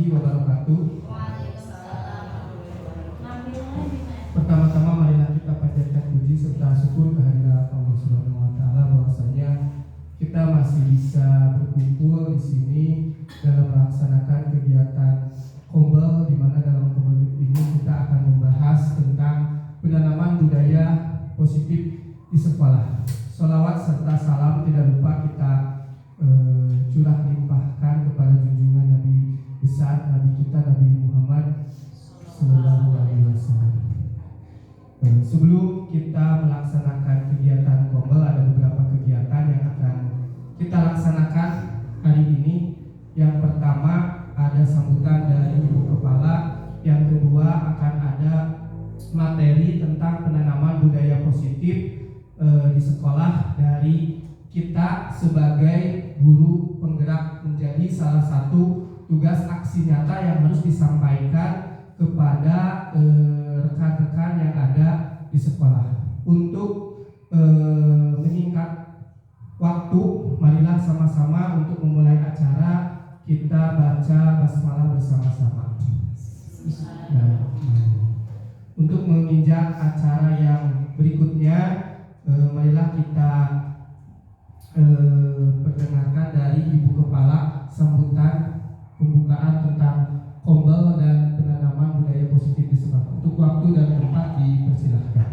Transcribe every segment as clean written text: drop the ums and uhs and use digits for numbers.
warahmatullahi wabarakatuh. Pertama-tama marilah kita panjatkan puji serta syukur kehadirat Allah Subhanahu wa taala bahwasanya kita masih bisa berkumpul di sini dalam melaksanakan kegiatan Kombel, di mana dalam Kombel ini kita akan membahas tentang penanaman budaya positif di sekolah. Sholawat serta salam tidak lupa kita curah limpahkan kepada junjungan Nabi besar, Nabi kita Nabi Muhammad Sallallahu Alaihi Wasallam. Sebelum kita melaksanakan kegiatan Kombel, ada beberapa kegiatan yang akan kita laksanakan hari ini. Yang pertama ada sambutan dari Ibu Kepala, yang kedua akan ada materi tentang penanaman budaya positif di sekolah dari kita sebagai guru penggerak, menjadi salah satu tugas aksi nyata yang harus disampaikan kepada rekan-rekan yang ada di sekolah. Untuk menyingkat waktu, marilah sama-sama untuk memulai acara kita baca basmalah bersama-sama. Untuk menginjak acara yang berikutnya, marilah kita perdengarkan dari Ibu Kepala sambutan pembukaan tentang Kombel dan penanaman budaya positif di sekolah. Untuk waktu dan tempat dipersilahkan.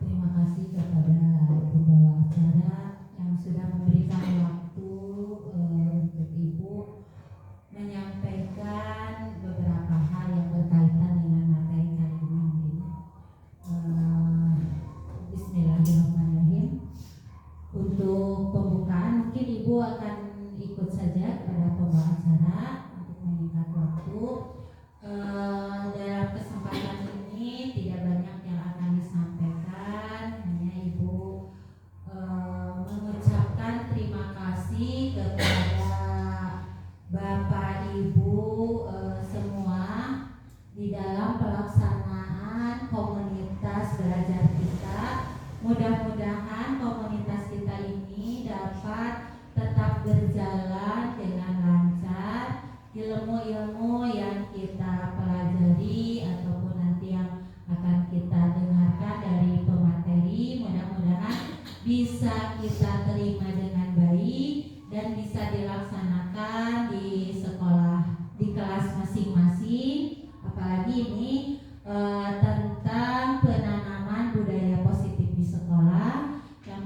Terima kasih kepada pembawa acara yang sudah memberikan waktu untuk Ibu menyampaikan beberapa hal yang berkaitan dengan materi kali ini. Bismillahirrahmanirrahim. Untuk pembukaan mungkin Ibu akan ikut saja kepada pembawa acara untuk menyingkat waktu. Dalam kesempatan ini tidak banyak yang akan disampaikan, hanya Ibu mengucapkan terima kasih kepada Bapak Ibu semua di dalam pelaksanaan komunitas belajar kita. Mudah-mudahan komunitas kita ini dapat tetap berjalan dengan lancar. Ilmu-ilmu yang kita pelajari ataupun nanti yang akan kita dengarkan dari pemateri, mudah-mudahan bisa kita terima dengan baik dan bisa dilaksanakan di sekolah, di kelas masing-masing. Apalagi ini tentang penanaman budaya positif di sekolah yang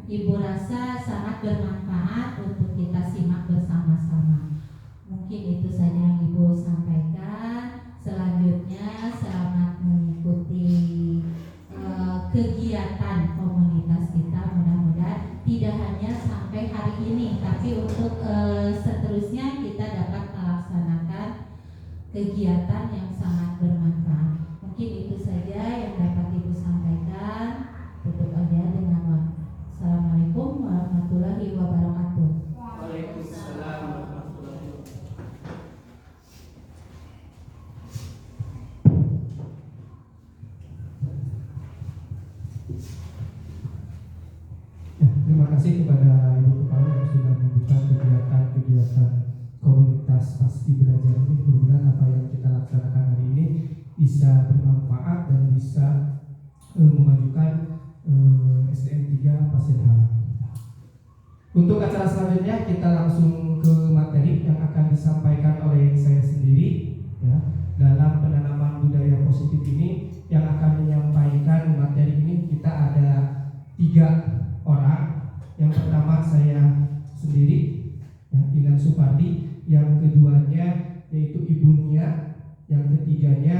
Ibu rasa sangat bermanfaat untuk kita simak bersama-sama. Mungkin itu saja yang Ibu sampaikan. Selanjutnya selamat mengikuti kegiatan komunitas kita. Mudah-mudahan tidak hanya sampai hari ini, tapi untuk seterusnya kita dapat melaksanakan kegiatan yang sangat bermanfaat. Mungkin itu saja yang dapat Ibu sampaikan. Tutup aja dengan waktu. Assalamualaikum warahmatullahi wabarakatuh. Waalaikumsalam warahmatullahi wabarakatuh. Terima kasih kepada Ibu Kepala yang sudah membuka kegiatan komunitas pasti belajar ini. Mudah-mudahan apa yang kita laksanakan hari ini bisa bermanfaat dan bisa memajukan SDM 3 Pasir Halang. Untuk acara selanjutnya kita langsung ke materi yang akan disampaikan oleh saya sendiri, ya. Dalam penanaman budaya positif ini yang akan menyampaikan materi ini kita ada 3 orang. Yang pertama saya sendiri, ya, Inan Supardi. Yang keduanya yaitu Ibu Nia. Yang ketiganya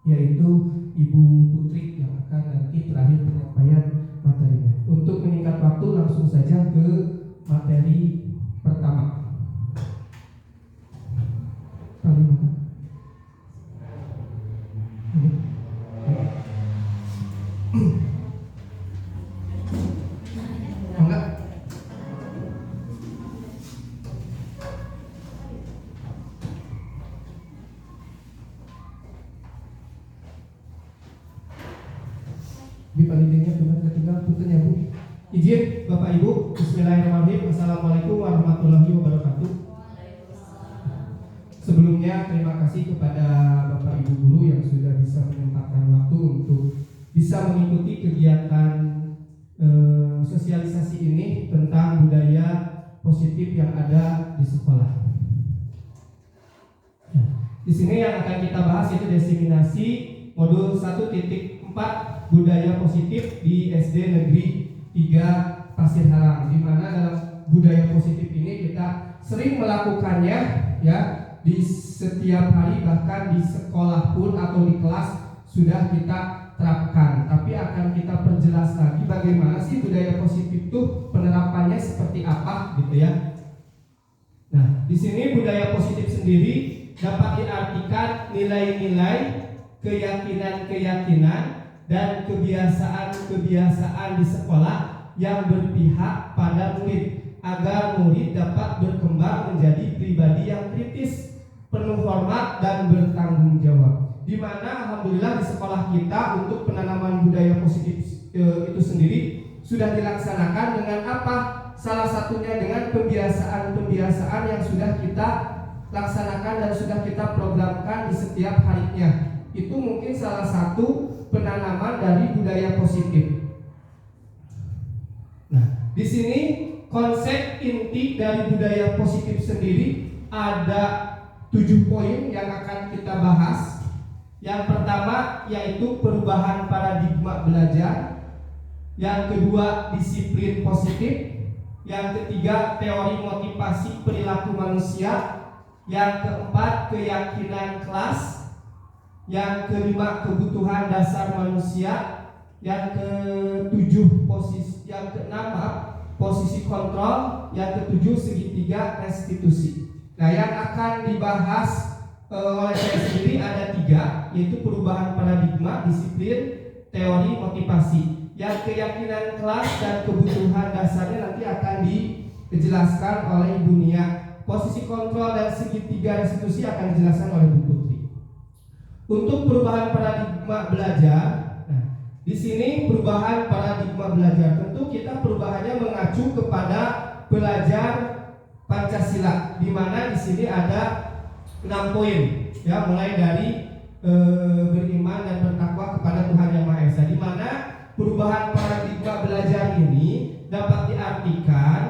yaitu Ibu Putri yang akan nanti terakhir penyampaian materinya. Untuk menyingkat waktu langsung saja ke materi pertama. Bi palingnya benar ketinggalan punten ya Bu. Izin Bapak Ibu, Bismillahirrahmanirrahim. Assalamualaikum warahmatullahi wabarakatuh. Sebelumnya terima kasih kepada Bapak Ibu guru yang sudah bisa menyempatkan waktu untuk bisa mengikuti kegiatan sosialisasi ini tentang budaya positif yang ada di sekolah. Di sini yang akan kita bahas itu diseminasi modul 1.4 budaya positif di SD Negeri 3 Pasir Halang, di mana dalam budaya positif ini kita sering melakukannya ya di setiap hari, bahkan di sekolah pun atau di kelas sudah kita terapkan. Tapi akan kita perjelas lagi bagaimana sih budaya positif itu penerapannya seperti apa gitu ya. Nah, di sini budaya positif sendiri dapat diartikan nilai-nilai, keyakinan-keyakinan, dan kebiasaan-kebiasaan di sekolah yang berpihak pada murid agar murid dapat berkembang menjadi pribadi yang kritis, penuh hormat, dan bertanggung jawab. Di mana alhamdulillah di sekolah kita untuk penanaman budaya positif itu sendiri sudah dilaksanakan dengan apa? Salah satunya dengan kebiasaan-kebiasaan yang sudah kita laksanakan dan sudah kita programkan di setiap harinya. Itu mungkin salah satu penanaman dari budaya positif. Nah, di sini konsep inti dari budaya positif sendiri ada 7 poin yang akan kita bahas. Yang pertama yaitu perubahan paradigma belajar. Yang kedua disiplin positif. Yang ketiga teori motivasi perilaku manusia. Yang keempat keyakinan kelas. Yang kelima kebutuhan dasar manusia. Yang keenam posisi kontrol. Yang ketujuh segitiga restitusi. Nah, yang akan dibahas oleh saya sendiri ada 3, yaitu perubahan paradigma, disiplin, teori motivasi. Yang keyakinan kelas dan kebutuhan dasarnya nanti akan dijelaskan oleh Ibu Nia. Posisi kontrol dan segitiga restitusi akan dijelaskan oleh Bu Putri. Untuk perubahan paradigma belajar, nah, di sini perubahan paradigma belajar tentu kita perubahannya mengacu kepada belajar Pancasila, di mana di sini ada 6 poin, ya, mulai dari beriman dan bertakwa kepada Tuhan Yang Maha Esa. Di mana perubahan paradigma belajar ini dapat diartikan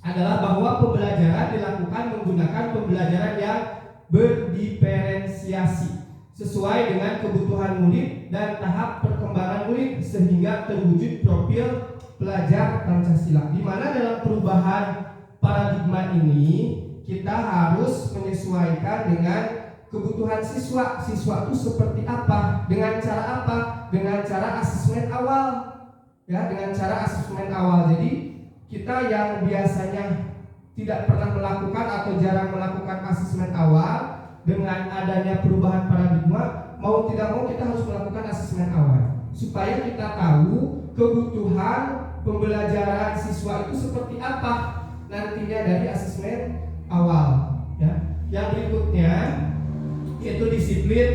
adalah bahwa pembelajaran dilakukan menggunakan pembelajaran yang berdiferensiasi sesuai dengan kebutuhan murid dan tahap perkembangan murid sehingga terwujud profil pelajar Pancasila. Di mana dalam perubahan paradigma ini kita harus menyesuaikan dengan kebutuhan siswa. Siswa itu seperti apa? Dengan cara apa? Dengan cara asesmen awal. Ya, dengan cara asesmen awal. Jadi kita yang biasanya tidak pernah melakukan atau jarang melakukan asesmen awal, dengan adanya perubahan paradigma, mau tidak mau kita harus melakukan asesmen awal supaya kita tahu kebutuhan pembelajaran siswa itu seperti apa nantinya dari asesmen awal, ya. Yang berikutnya yaitu disiplin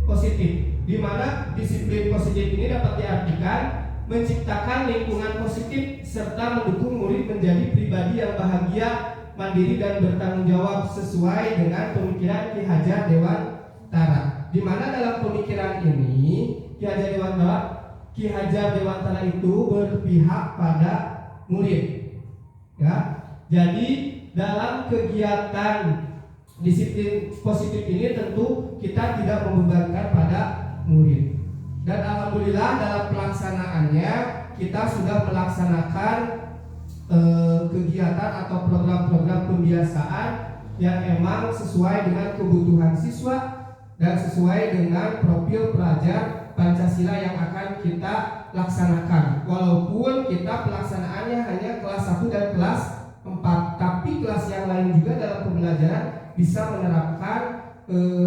positif, di mana disiplin positif ini dapat diartikan menciptakan lingkungan positif serta mendukung murid menjadi pribadi yang bahagia, mandiri, dan bertanggung jawab sesuai dengan pemikiran Ki Hajar Dewantara. Di mana dalam pemikiran ini Ki Hajar Dewantara itu berpihak pada murid, ya. Jadi dalam kegiatan disiplin positif ini tentu kita tidak membebankan pada murid. Dan alhamdulillah dalam pelaksanaannya kita sudah melaksanakan kegiatan atau program-program pembiasaan yang emang sesuai dengan kebutuhan siswa dan sesuai dengan profil pelajar Pancasila yang akan kita laksanakan. Walaupun kita pelaksanaannya hanya kelas 1 dan kelas 4, tapi kelas yang lain juga dalam pembelajaran bisa menerapkan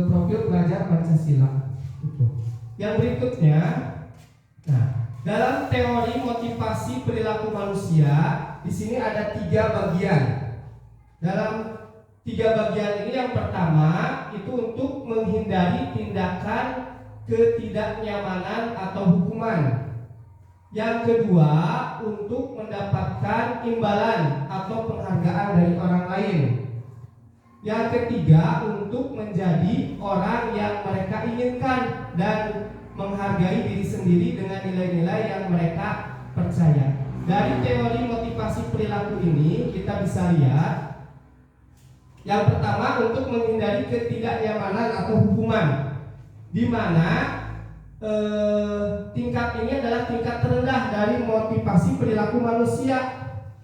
profil pelajar Pancasila. Yang berikutnya, nah, dalam teori motivasi perilaku manusia, di sini ada 3 bagian. Dalam 3 bagian ini, yang pertama itu untuk menghindari tindakan ketidaknyamanan atau hukuman. Yang kedua, untuk mendapatkan imbalan atau penghargaan dari orang lain. Yang ketiga, untuk menjadi orang yang mereka inginkan dan menghargai diri sendiri dengan nilai-nilai yang mereka percaya. Dari teori motivasi perilaku ini kita bisa lihat, yang pertama untuk menghindari ketidaknyamanan atau hukuman, di mana tingkat ini adalah tingkat terendah dari motivasi perilaku manusia,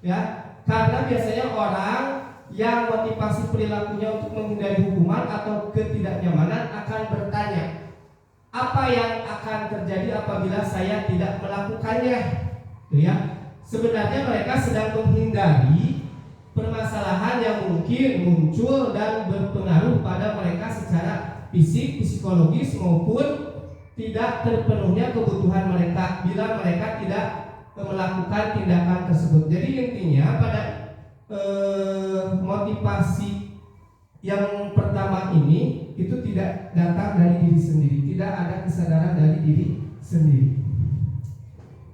ya, karena biasanya orang yang motivasi perilakunya untuk menghindari hukuman atau ketidaknyamanan akan bertanya, apa yang akan terjadi apabila saya tidak melakukannya, ya. Sebenarnya mereka sedang menghindari permasalahan yang mungkin muncul dan berpengaruh pada mereka secara fisik, psikologis maupun tidak terpenuhnya kebutuhan mereka bila mereka tidak melakukan tindakan tersebut. Jadi intinya pada motivasi yang pertama ini itu tidak datang dari diri sendiri, tidak ada kesadaran dari diri sendiri.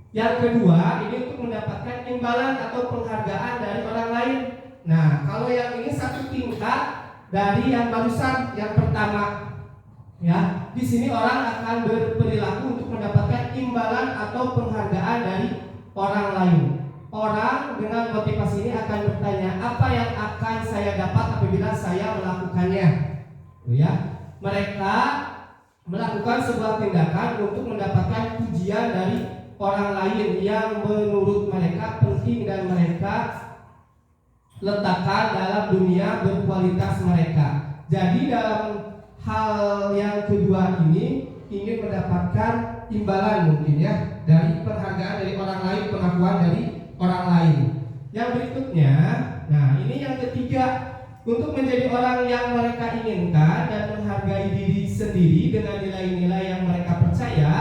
Yang kedua, ini untuk mendapatkan imbalan atau penghargaan dari orang lain. Nah, kalau yang ini satu tingkat dari yang barusan, yang pertama, ya. Di sini orang akan berperilaku untuk mendapatkan imbalan atau penghargaan dari orang lain. Orang dengan motivasi ini akan bertanya, apa yang akan saya dapat apabila saya melakukannya? Ya, mereka melakukan sebuah tindakan untuk mendapatkan pujian dari orang lain yang menurut mereka penting dan mereka letakkan dalam dunia berkualitas mereka. Jadi dalam hal yang kedua ini ingin mendapatkan imbalan mungkin ya dari penghargaan dari orang lain, pengakuan dari orang lain. Yang berikutnya, nah ini yang ketiga, untuk menjadi orang yang mereka inginkan dan menghargai diri sendiri dengan nilai-nilai yang mereka percaya.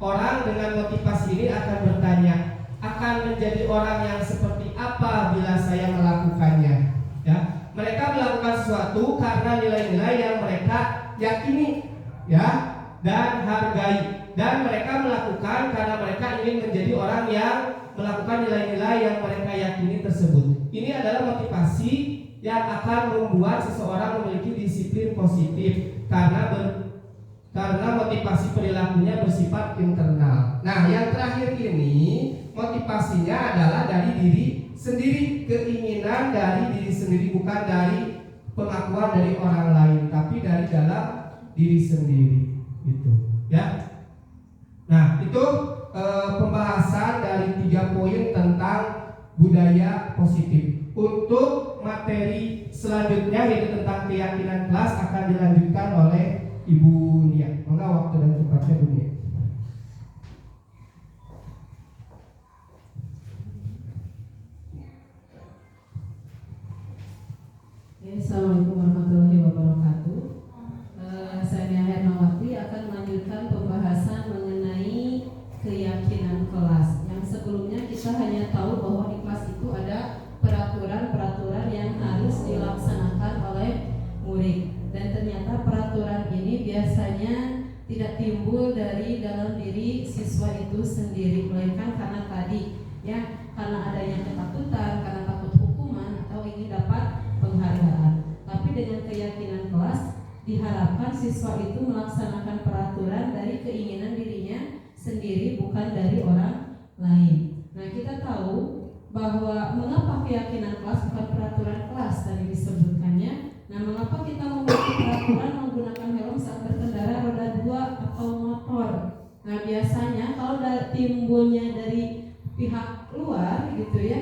Orang dengan motivasi ini akan bertanya, akan menjadi orang yang seperti apa bila saya melakukannya? Ya, mereka melakukan sesuatu karena nilai-nilai yang mereka yakini, ya, dan hargai. Dan mereka melakukan karena mereka ingin menjadi orang yang melakukan nilai-nilai yang mereka yakini tersebut. Ini adalah motivasi yang akan membuat seseorang memiliki disiplin positif karena motivasi perilakunya bersifat internal. Nah, yang terakhir ini motivasinya adalah dari diri sendiri, keinginan dari diri sendiri, bukan dari pengakuan dari orang lain, tapi dari dalam diri sendiri, gitu, ya. Nah, itu pembahasan dari 3 poin tentang budaya positif. Untuk materi selanjutnya yaitu tentang keyakinan kelas akan dilanjutkan oleh Ibu Nia. Maka waktu dan tempatnya Bu Nia. Assalamualaikum warahmatullahi wabarakatuh. Saya Hernawati akan melanjutkan pembahasan mengenai keyakinan kelas. Yang sebelumnya kita hanya tahu bahwa di kelas itu ada peraturan-peraturan yang harus dilaksanakan oleh murid. Dan ternyata peraturan ini biasanya tidak timbul dari dalam diri siswa itu sendiri, melainkan karena tadi, ya, karena adanya ketakutan, karena takut hukuman atau ingin dapat penghargaan. Tapi dengan keyakinan kelas diharapkan siswa itu melaksanakan peraturan dari keinginan dirinya sendiri, bukan dari orang lain. Nah, kita tahu bahwa mengapa keyakinan kelas bukan peraturan kelas tadi disebutkannya. Nah, mengapa kita memiliki peraturan menggunakan helm saat berkendara roda 2 atau motor? Nah, biasanya kalau timbulnya dari pihak luar gitu ya,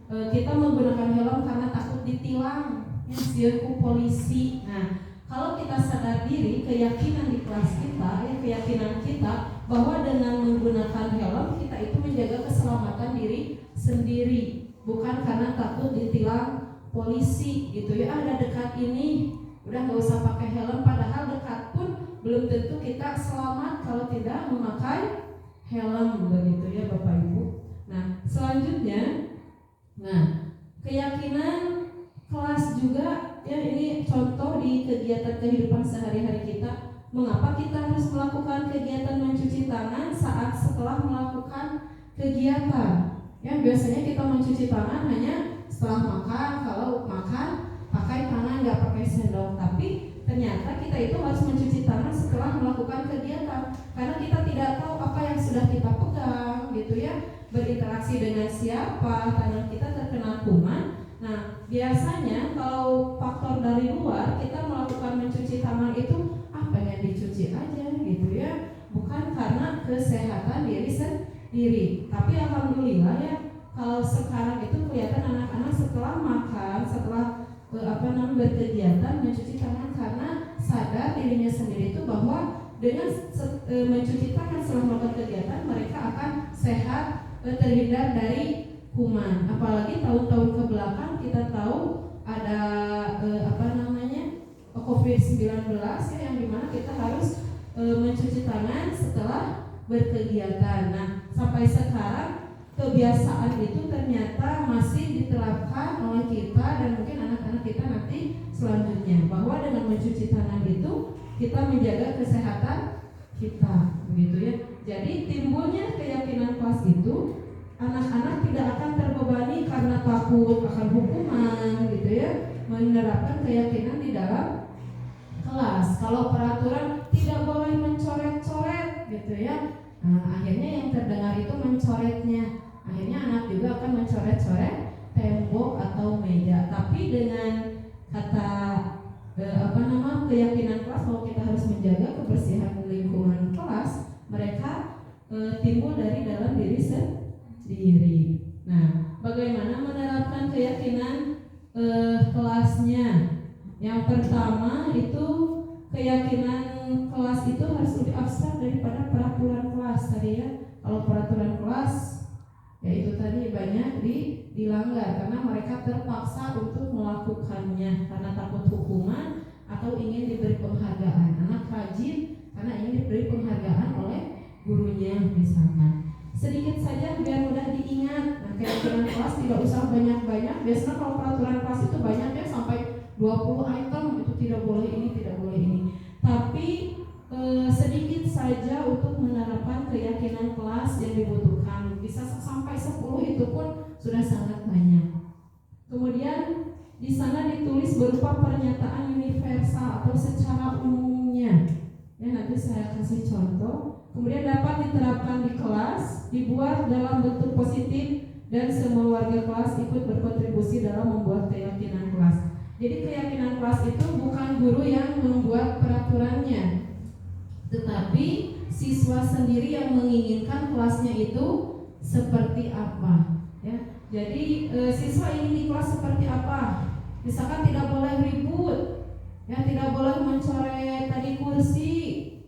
kita menggunakan helm karena takut ditilang, siapku polisi. Nah, kalau kita sadar diri, keyakinan di kelas kita, ya, keyakinan kita bahwa dengan menggunakan helm kita itu menjaga keselamatan diri sendiri, bukan karena takut ditilang polisi gitu ya. Ada dekat ini udah nggak usah pakai helm, padahal dekat pun belum tentu kita selamat kalau tidak memakai helm, begitu ya Bapak Ibu. Nah, selanjutnya, nah, keyakinan kelas juga ya, ini contoh di kegiatan kehidupan sehari-hari kita. Mengapa kita harus melakukan kegiatan mencuci tangan saat setelah melakukan kegiatan. Ya, biasanya kita mencuci tangan hanya setelah makan, kalau makan pakai tangan nggak pakai sendok. Tapi ternyata kita itu harus mencuci tangan setelah melakukan kegiatan, karena kita tidak tahu apa yang sudah kita pegang, gitu ya. Berinteraksi dengan siapa, tangan kita terkena kuman. Nah, biasanya kalau faktor dari luar kita melakukan mencuci tangan itu pengen dicuci aja, gitu ya, bukan karena kesehatan diri sendiri. Tapi alhamdulillah ya, kalau sekarang itu kelihatan anak-anak setelah makan, setelah berkegiatan mencuci tangan, karena sadar dirinya sendiri itu bahwa dengan mencuci tangan setelah melakukan kegiatan mereka akan sehat, terhindar dari kuman. Apalagi tahun-tahun ke belakang kita tahu ada COVID-19 ya, yang dimana kita harus mencuci tangan setelah berkegiatan. Nah, sampai sekarang kebiasaan itu ternyata masih diterapkan oleh kita dan mungkin anak-anak kita nanti selanjutnya, bahwa dengan mencuci tangan itu kita menjaga kesehatan kita, begitu ya. Jadi timbulnya keyakinan kelas itu, anak-anak tidak akan terbebani karena takut akan hukuman, gitu ya, menerapkan keyakinan di dalam kelas. Kalau peraturan tidak boleh mencoret-coret, gitu ya, nah akhirnya yang terdengar itu mencoretnya. Akhirnya anak juga akan mencoret-coret tembok atau meja. Tapi dengan kata keyakinan kelas bahwa kita harus menjaga kebersihan lingkungan kelas, mereka timbul dari dalam diri sendiri. Nah, bagaimana menerapkan keyakinan kelasnya? Yang pertama itu keyakinan kelas itu harus lebih abstrak daripada peraturan kelas tadi ya. Kalau peraturan kelas ya itu tadi banyak dilanggar karena mereka terpaksa untuk melakukannya karena takut hukuman atau ingin diberi penghargaan. Anak rajin karena ingin diberi penghargaan oleh gurunya misalkan. Sedikit saja biar mudah diingat. Nah, keyakinan kelas tidak usah banyak-banyak. Biasanya kalau peraturan kelas itu banyak ya, sampai 20 item, itu tidak boleh ini, tidak boleh ini. Tapi sedikit saja untuk menerapkan keyakinan kelas yang dibutuhkan. Bisa sampai 10 itu pun sudah sangat banyak. Kemudian di sana ditulis berupa pernyataan universal atau secara umumnya. Ya, nanti saya kasih contoh. Kemudian dapat diterapkan di kelas, dibuat dalam bentuk positif dan semua warga kelas ikut berkontribusi dalam membuat keyakinan kelas. Jadi keyakinan kelas itu bukan guru yang membuat peraturannya, tetapi siswa sendiri yang menginginkan kelasnya itu seperti apa. Ya, jadi siswa ingin di kelas seperti apa? Misalkan tidak boleh ribut, ya, tidak boleh mencoret tadi kursi,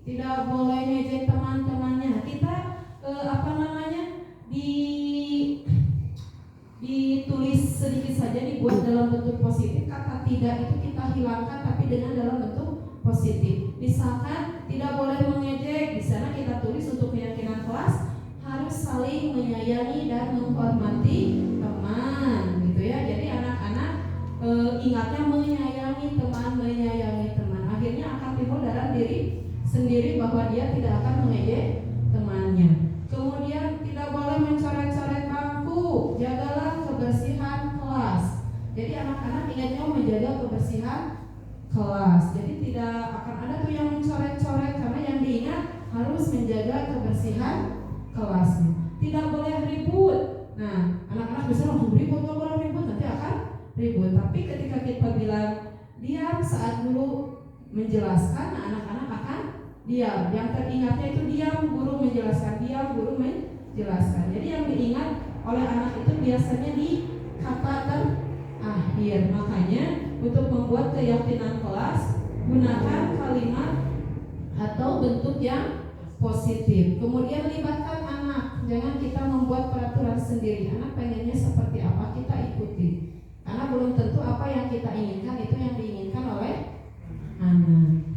tidak boleh ngejek teman-temannya. Kita ditulis sedikit saja, dibuat dalam bentuk positif. Kata tidak itu kita hilangkan, tapi dengan dalam bentuk positif. Misalkan tidak boleh mengejek, di sana kita tulis untuk keyakinan kelas harus saling menyayangi dan menghormati teman, gitu ya. Jadi anak-anak ingatnya menyayangi teman. Akhirnya akan timbul dalam diri sendiri bahwa dia tidak akan mengejek temannya. Kemudian tidak boleh mencoret-coret bangku, jagalah kebersihan kelas. Jadi anak-anak ingatnya menjaga kebersihan kelas. Jadi tidak akan ada tuh yang mencoret-coret, karena yang diingat harus menjaga kebersihan kelasnya. Tidak boleh ribut. Nah, anak-anak bisa langsung ribut, nggak boleh ribut, nanti akan ribut. Tapi ketika kita bilang diam saat guru menjelaskan, nah anak-anak akan diam. Yang teringatnya itu diam, guru menjelaskan, diam, guru menjelaskan. Jadi yang diingat oleh anak itu biasanya di kata terakhir. Makanya untuk membuat keyakinan kelas, gunakan kalimat atau bentuk yang positif. Kemudian libatkan anak. Jangan kita membuat peraturan sendiri. Anak pengennya seperti apa, kita ikuti. Karena belum tentu apa yang kita inginkan itu yang diinginkan oleh anak.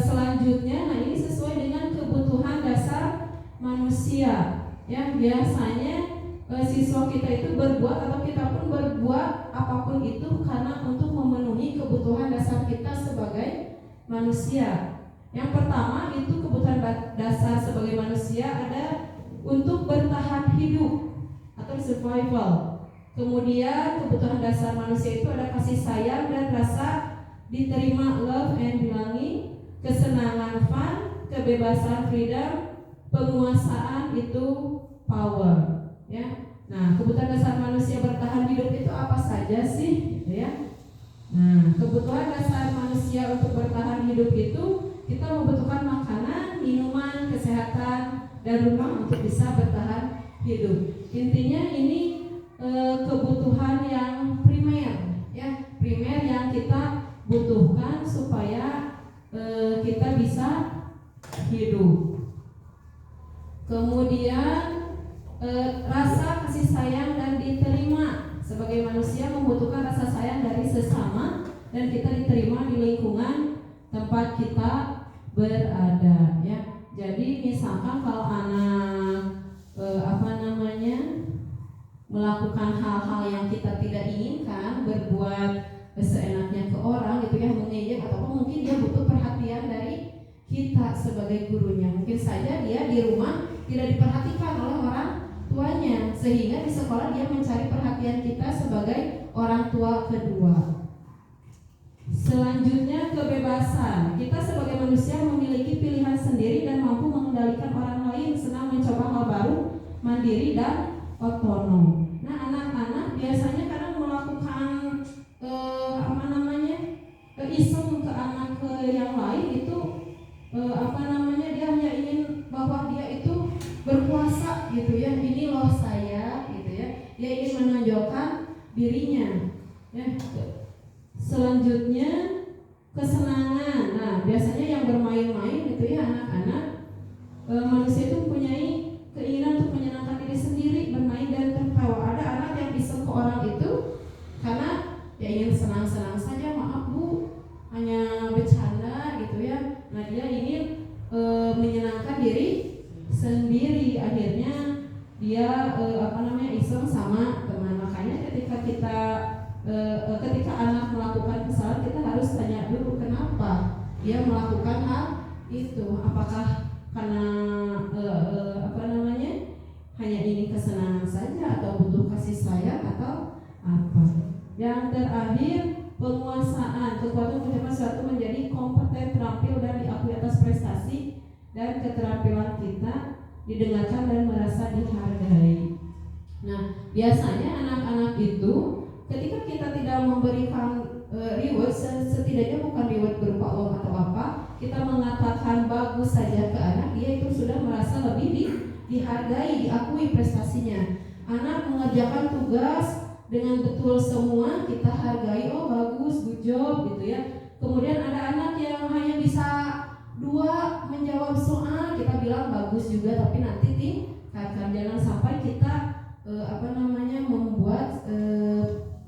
Selanjutnya, nah ini sesuai dengan kebutuhan dasar manusia. Ya, biasanya siswa kita itu berbuat atau kita pun berbuat apapun itu karena untuk memenuhi kebutuhan dasar kita sebagai manusia. Yang pertama itu kebutuhan dasar sebagai manusia ada untuk bertahan hidup atau survival. Kemudian kebutuhan dasar manusia itu ada kasih sayang dan rasa diterima, love and belonging, kesenangan, fun, kebebasan, freedom, penguasaan itu power, ya. Nah, kebutuhan dasar manusia bertahan hidup itu apa saja sih, gitu ya? Nah, kebutuhan dasar manusia untuk bertahan hidup itu kita membutuhkan makanan, minuman, kesehatan, dan rumah untuk bisa bertahan hidup. Intinya ini kebutuhan yang primer, ya, primer yang kita butuhkan supaya kita bisa hidup. Kemudian rasa kasih sayang dan diterima. Sebagai manusia membutuhkan rasa sayang dari sesama dan kita diterima di lingkungan tempat kita berada, ya. Jadi misalkan kalau anak melakukan hal-hal yang kita tidak inginkan, berbuat seenaknya ke orang gitu ya, mengejek ataupun mungkin dia butuh perhatian dari kita sebagai gurunya. Mungkin saja dia di rumah tidak diperhatikan oleh orang tuanya, sehingga di sekolah dia mencari perhatian kita sebagai orang tua kedua. Selanjutnya kebebasan. Kita sebagai manusia memiliki pilihan sendiri dan mampu mengendalikan orang lain, senang mencoba hal baru, mandiri dan otonom. Nah, anak-anak biasanya kadang melakukan iseng ke anak ke yang lain itu dia hanya ingin bahwa dia itu berkuasa gitu ya. Ini loh saya gitu ya. Dia ingin menonjolkan dirinya. Ya. Selanjutnya kesenangan. Nah, biasanya yang bermain-main gitu ya anak-anak. Manusia itu mempunyai keinginan untuk menyenangkan diri sendiri, bermain dan tertawa. Ada anak yang iseng ke orang itu karena dia ingin senang-senang saja, maaf Bu, hanya bercanda gitu ya. Nah, dia ingin menyenangkan diri sendiri. Akhirnya dia iseng sama teman. Makanya ketika anak melakukan kesalahan, kita harus tanya dulu kenapa dia melakukan hal itu. Apakah karena hanya ingin kesenangan saja atau butuh kasih sayang atau apa? Yang terakhir, penguasaan. Kekuatan mencapai suatu menjadi kompeten, terampil dan diakui atas prestasi dan keterampilan kita, didengarkan dan merasa dihargai. Nah, biasanya anak-anak itu ketika kita tidak memberikan reward, setidaknya bukan reward berupa uang atau apa, kita mengatakan bagus saja ke anak, dia itu sudah merasa lebih dihargai, diakui prestasinya. Anak mengerjakan tugas dengan betul semua, kita hargai, oh bagus, good job gitu ya. Kemudian ada anak yang hanya bisa 2 menjawab soal, kita bilang bagus juga, tapi nanti tingkatkan. Jangan sampai kita membuat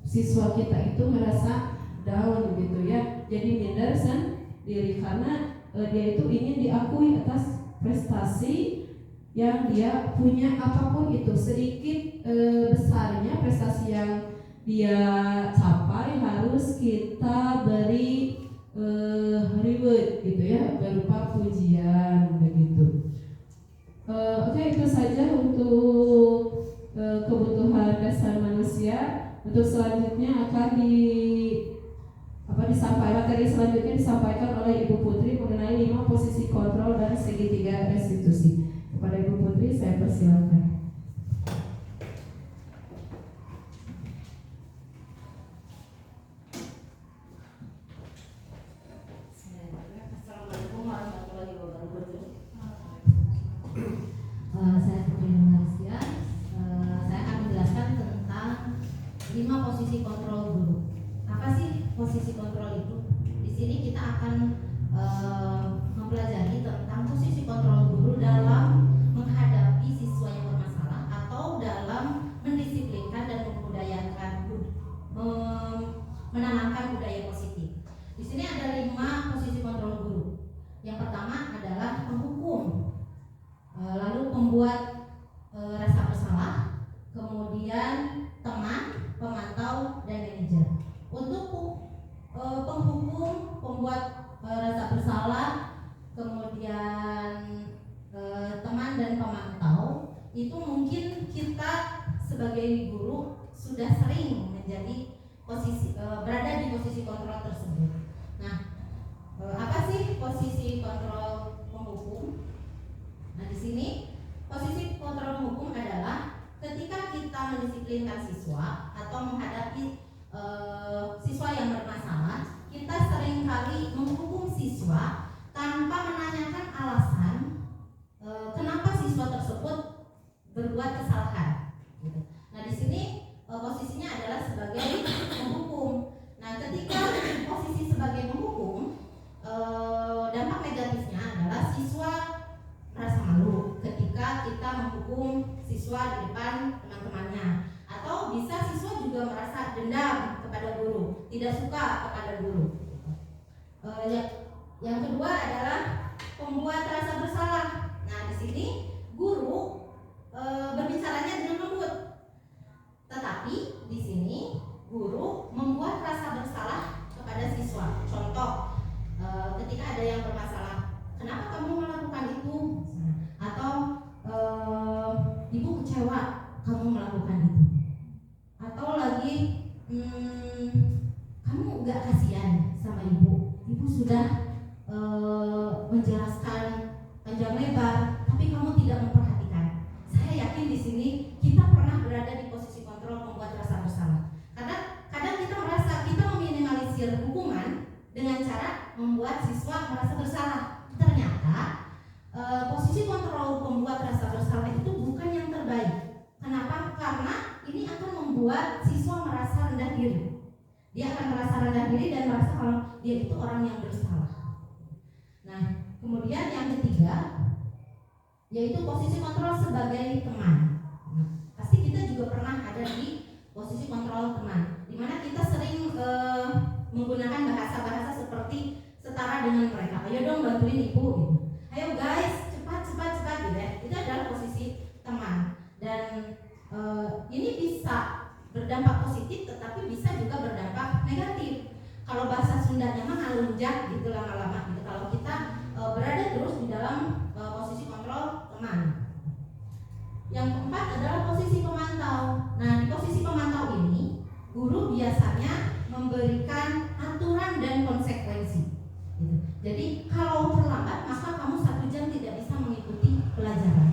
siswa kita itu merasa down gitu ya. Jadi minder sendiri karena dia itu ingin diakui atas prestasi yang dia punya, apapun itu, sedikit besarnya prestasi yang dia capai harus kita beri reward gitu ya, berupa pujian begitu. Oke, itu saja untuk kebutuhan dasar manusia. Untuk selanjutnya akan disampaikan oleh Ibu Putri mengenai 5 posisi kontrol dan segitiga restitusi. Kepada Ibu Putri saya persilakan. Assalamualaikum warahmatullahi wabarakatuh. Saya Putri Marisya. Saya akan menjelaskan tentang 5 posisi kontrol guru. Apa sih posisi kontrol itu? Di sini kita akan mempelajari tentang posisi kontrol guru dalam menghadapi siswa yang bermasalah atau dalam mendisiplinkan dan menanamkan budaya positif. Di sini ada 5 posisi kontrol guru. Yang pertama adalah penghukum, lalu pembuat rasa bersalah, kemudian teman, pemantau, dan manajer. Untuk penghukum, pembuat rasa bersalah, kemudian teman dan pemantau, itu mungkin kita sebagai guru sudah sering menjadi berada di posisi kontrol tersebut. Nah, apa sih posisi kontrol penghukum? Nah, di sini posisi kontrol penghukum adalah ketika kita mendisiplinkan siswa atau menghadapi siswa yang bermasalah, kita seringkali menghukum siswa tanpa menanyakan alasan kenapa siswa tersebut berbuat kesalahan. Gitu. Nah, di sini posisinya adalah sebagai penghukum. Nah, ketika posisi sebagai penghukum, dampak negatifnya adalah siswa merasa malu ketika kita menghukum siswa di depan teman-temannya, atau bisa siswa juga merasa dendam kepada guru, tidak suka kepada guru. Yang kedua adalah pembuat rasa bersalah. Nah, di sini guru berbicaranya dengan lembut, tetapi di sini guru membuat rasa bersalah kepada siswa. Contoh, ketika ada yang bermasalah, kenapa kamu melakukan itu? Atau ibu kecewa kamu melakukan itu. Atau lagi kamu gak kasihan sama ibu. Ibu sudah menjelaskan panjang lebar, tapi kamu tidak memperhatikan. Saya yakin di sini kita pernah berada di posisi kontrol membuat rasa bersalah. Karena kadang kita merasa kita meminimalisir hukuman dengan cara membuat siswa merasa bersalah. Ternyata posisi kontrol pembuat rasa bersalah itu bukan yang terbaik. Kenapa? Karena ini akan membuat siswa merasa rendah diri. Dia akan merasa rendah diri dan merasa kalau dia itu orang yang bersalah. Nah, kemudian yang ketiga yaitu posisi kontrol sebagai teman. Nah, pasti kita juga pernah ada di posisi kontrol teman, di mana kita sering menggunakan bahasa-bahasa seperti setara dengan mereka. Ayo dong bantuin ibu, gitu. Ayo guys, cepat gitu ya. Itu adalah posisi teman. Dan ini bisa berdampak positif, tetapi bisa juga berdampak negatif. Kalau bahasa Sundanya mah ngalunjak gitu lama-lama gitu. Kalau kita berada terus di dalam posisi kontrol teman. Yang keempat adalah posisi pemantau. Nah, di posisi pemantau ini, guru biasanya memberikan aturan dan konsekuensi. Gitu. Jadi kalau terlambat, maka kamu 1 jam tidak bisa mengikuti pelajaran.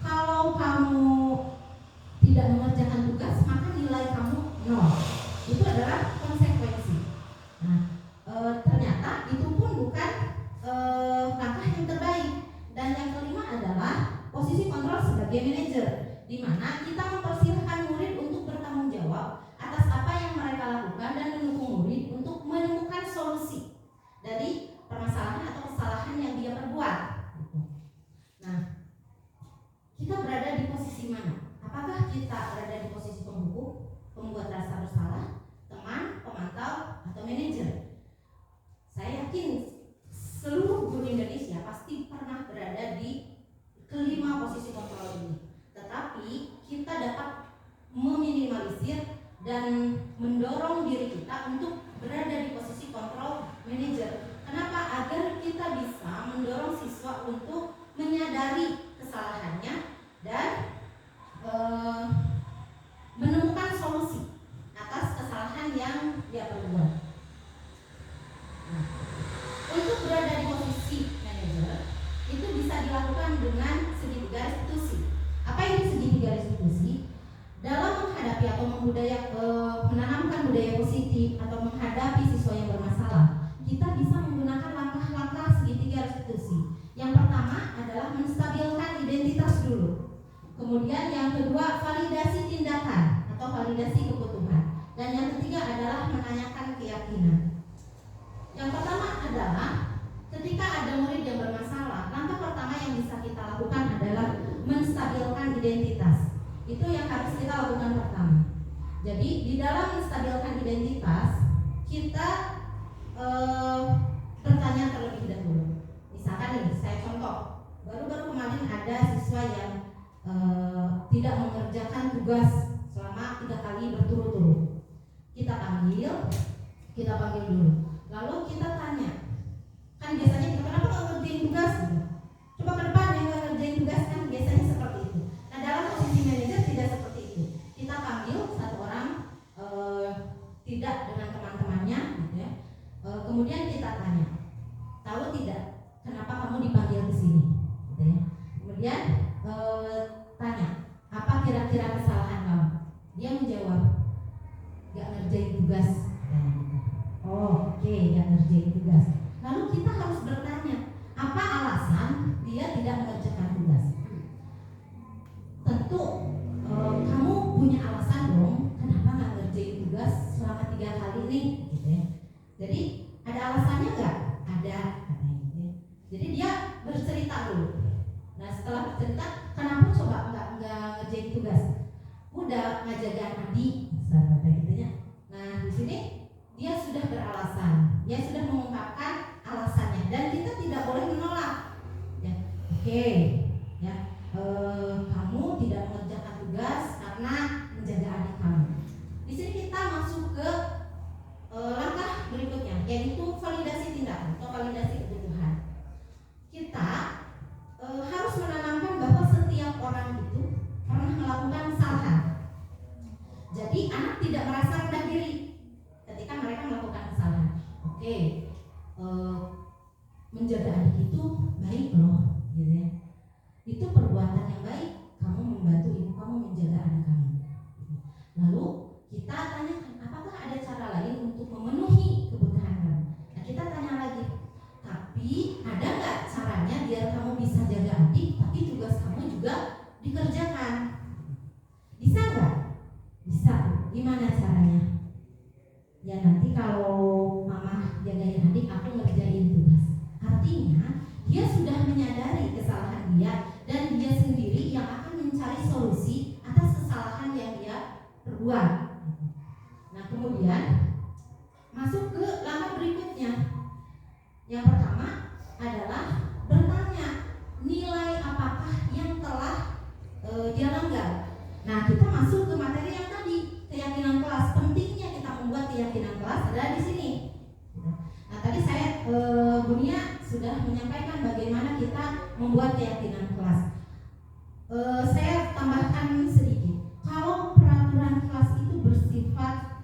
Kalau kamu tidak mengerjakan tugas, maka nilai kamu 0. Itu adalah konsekuensi. Nah, ternyata itu pun bukan langkah yang terbaik. Dan yang kelima adalah posisi kontrol sebagai manajer, di mana kita mempersilahkan murid untuk bertanggung jawab atas apa yang mereka lakukan dan mendukung murid untuk menemukan solusi dari permasalahan atau kesalahan yang dia perbuat. Nah, kita berada di posisi mana? Apakah kita berada di posisi penghukum, pembuat rasa bersalah, teman, pemantau, atau manajer? Saya yakin seluruh guru Indonesia pasti pernah berada di kelima posisi kontrol ini. Tetapi kita dapat meminimalisir dan mendorong diri kita untuk berada di posisi kontrol manajer. Kenapa? Agar kita bisa mendorong siswa untuk menyadari kesalahannya dan menemukan solusi atas kesalahan yang dia perbuat. Nah, untuk berada di posisi manajer itu bisa dilakukan dengan segitiga restitusi. Apa itu segitiga restitusi? Dalam menghadapi atau menanamkan budaya positif atau menghadapi siswa yang bermasalah, kita bisa menggunakan langkah-langkah segitiga restitusi. Yang pertama adalah menstabilkan identitas dulu. Kemudian yang kedua, validasi tindakan atau validasi kebutuhan. Dan yang ketiga adalah menanyakan keyakinan. Yang pertama adalah ketika ada murid yang bermasalah, langkah pertama yang bisa kita lakukan adalah menstabilkan identitas. Itu yang harus kita lakukan pertama. Jadi di dalam menstabilkan identitas, kita bertanya terlebih dahulu. Misalkan nih, saya contoh, baru-baru kemarin ada siswa yang tidak mengerjakan tugas selama 3 kali berturut-turut. Kita panggil dulu. Lalu kita tanya, kan biasanya kita kenapa nggak ngerjain tugas? Coba ke depan yang nggak ngerjain tugas, kan biasanya seperti itu. Nah, dalam tanya, apa kira-kira kesalahan kamu? Dia menjawab, gak ngerjain tugas. Oh, oke, gak ngerjain tugas. Lalu kita harus bertanya, apa alasan dia tidak mengerjakan tugas? Tentu kamu punya alasan dong, kenapa gak ngerjain tugas selama 3 hari ini, gitu ya. Jadi ada alasannya nggak? Ada, katanya gitu ya. Jadi dia bercerita dulu. Nah setelah bercerita, kenapa coba nggak ngerjain tugas? Udah ngajaga adik, misalnya kayak gitu ya. Nah di sini dia sudah beralasan, dia sudah mengungkapkan alasannya, dan kita tidak boleh menolak. Ya, oke, ya, kamu tidak mengerjakan tugas karena menjaga adik kamu. Di sini kita masuk ke langkah berikutnya, yaitu validasi tindakan atau validasi kebutuhan. Kita harus menanamkan bahwa setiap orang itu pernah melakukan kesalahan. Jadi anak tidak merasa rendah diri ketika mereka melakukan kesalahan. Oke, menjaga adik itu baik loh, gitu ya. Itu perbuatan yang baik. Kamu membantu ibu kamu menjaga anak kamu. Lalu kita tanyakan, apakah ada cara lain untuk memenuhi kebutuhan kamu? Nah kita tanya lagi, tapi ada nggak caranya biar kamu bisa jaga adik, tapi tugas kamu juga dikerjakan? Bisa nggak? Bisa. Gimana caranya? Ya nanti kalau mama jagain adik, aku ngerjain tugas. Artinya dia sudah menyadari kesalahan dia, dan dia sendiri yang akan mencari solusi atas kesalahan yang dia perbuat. Nah kemudian masuk ke langkah berikutnya. Yang pertama adalah bertanya nilai apakah yang telah dia langgar. Nah kita masuk ke materi yang tadi, keyakinan kelas. Pentingnya kita membuat keyakinan kelas adalah di sini. Nah tadi saya Bunia sudah menyampaikan bagaimana kita membuat keyakinan kelas. Saya tambahkan sedikit. Kalau peraturan kelas itu bersifat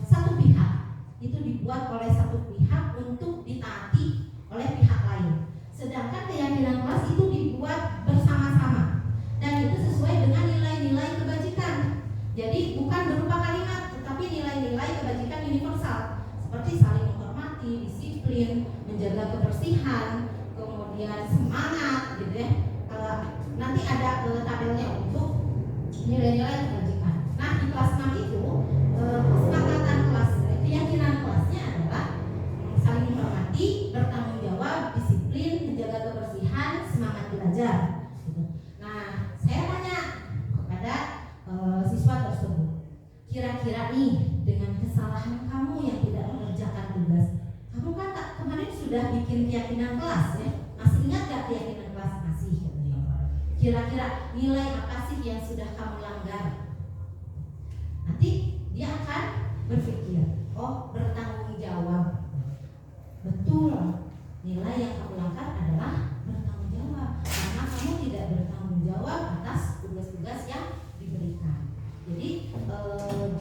satu pihak, itu dibuat oleh satu pihak untuk ditaati oleh pihak lain. Sedangkan keyakinan kelas itu dibuat bersama-sama, dan itu sesuai dengan nilai-nilai kebajikan. Jadi bukan berupa kalimat, tetapi nilai-nilai kebajikan universal seperti saling menghormati, disiplin, menjaga kebersihan, kemudian semangat, gitu ya. Nanti ada tabelnya untuk nilai-nilai kebajikan. Nah di kelas 6 itu kesepakatan kelas, keyakinan kelasnya adalah saling menghormati, bertanggung jawab, disiplin, menjaga kebersihan, semangat belajar. Gitu. Nah saya tanya kepada siswa tersebut, kira-kira nih dengan kesalahan kamu yang tidak mengerjakan tugas, kamu kan kemarin sudah bikin keyakinan kelas ya, masih ingat gak keyakinan kelas? Masih. Kira-kira nilai apa sih yang sudah kamu langgar? Nanti dia akan berpikir, oh bertanggung jawab. Betul, nilai yang kamu langgar adalah bertanggung jawab, karena kamu tidak bertanggung jawab atas tugas-tugas yang diberikan. Jadi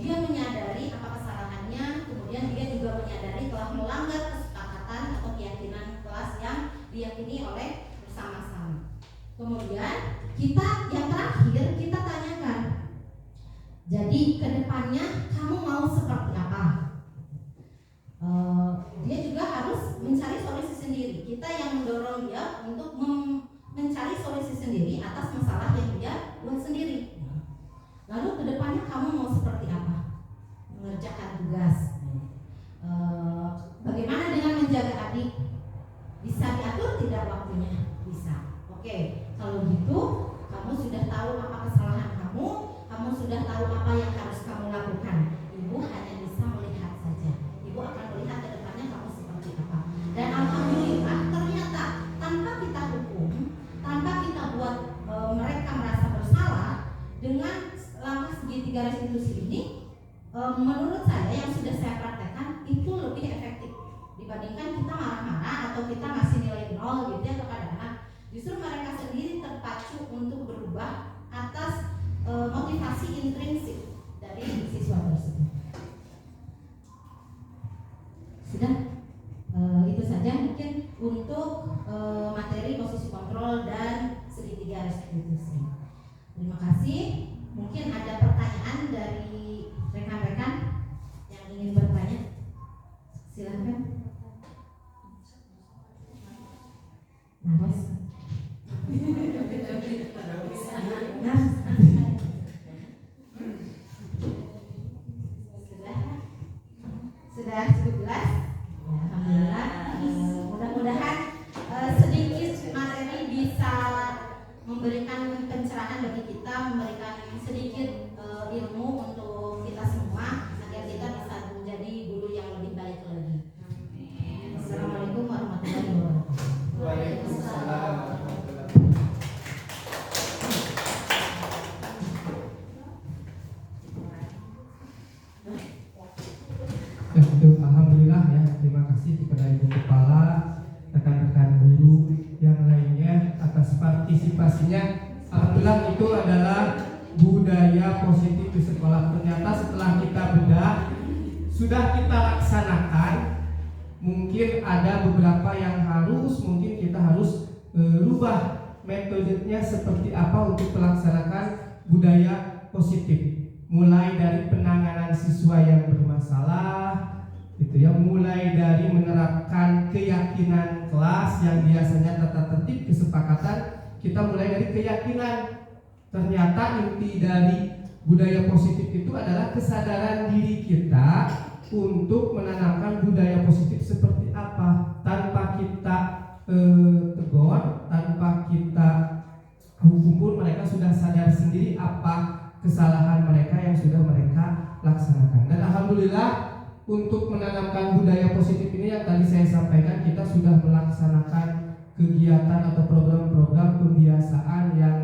dia menyadari apa kesalahannya, kemudian dia juga menyadari telah melanggar kesepakatan atau keyakinan kelas yang diyakini oleh bersama-sama. Kemudian kita yang terakhir kita tanyakan, jadi kedepannya kamu mau seperti apa? Dia juga harus mencari solusi sendiri. Kita yang mendorong dia untuk mencari solusi sendiri atas masalah yang dia buat sendiri. Lalu kedepannya kamu mau seperti apa? Mengerjakan tugas. Bagaimana dengan menjaga adik? Bisa diatur tidak waktunya? Bisa. Oke, kalau gitu kamu sudah tahu apa kesalahan kamu, kamu sudah tahu apa yang harus kamu lakukan. Ibu hanya bisa melihat saja. Ibu akan melihat ke depannya kamu seperti apa. Dan alhamdulillah ternyata tanpa kita hukum, tanpa kita buat mereka merasa bersalah, dengan langkah segitiga restitusi ini, menurut saya yang sudah saya praktekkan itu lebih efektif dibandingkan kita marah-marah atau kita ngasih nilai 0 gitu ya kepada anak. Justru mereka sendiri terpacu untuk berubah atas motivasi intrinsik dari siswa tersebut. Sudah, itu saja mungkin untuk materi posisi kontrol dan segitiga restitusi. gitu sih. Terima kasih. Mungkin ada pertanyaan dari rekan-rekan yang ingin bertanya. Silakan. Naras. Sudah cukup jelas. Alhamdulillah. Mudah-mudahan sedikit materi bisa memberikan pencerahan bagi kita, memberikan sedikit ilmu untuk kita semua agar kita bisa menjadi guru yang lebih baik lagi. Assalamualaikum warahmatullahi wabarakatuh. Waalaikumsalam. Alhamdulillah ya, terima kasih kepada Ibu Kepala, rekan-rekan guru yang lainnya atas partisipasinya. Alhamdulillah itu adalah budaya positif di sekolah. Ternyata setelah kita bedah, sudah kita laksanakan, mungkin ada beberapa yang mungkin kita harus rubah metodenya seperti apa untuk melaksanakan budaya positif. Mulai dari penanganan siswa yang bermasalah, gitu ya, mulai dari menerapkan keyakinan kelas yang biasanya tata tertib kesepakatan, kita mulai dari keyakinan. Ternyata inti dari budaya positif itu adalah kesadaran diri kita untuk menanamkan budaya positif seperti apa, tanpa kita tegur, tanpa kita hukum pun mereka sudah sadar sendiri apa kesalahan mereka yang sudah mereka laksanakan. Dan alhamdulillah untuk menanamkan budaya positif ini yang tadi saya sampaikan, kita sudah melaksanakan kegiatan atau program-program pembiasaan yang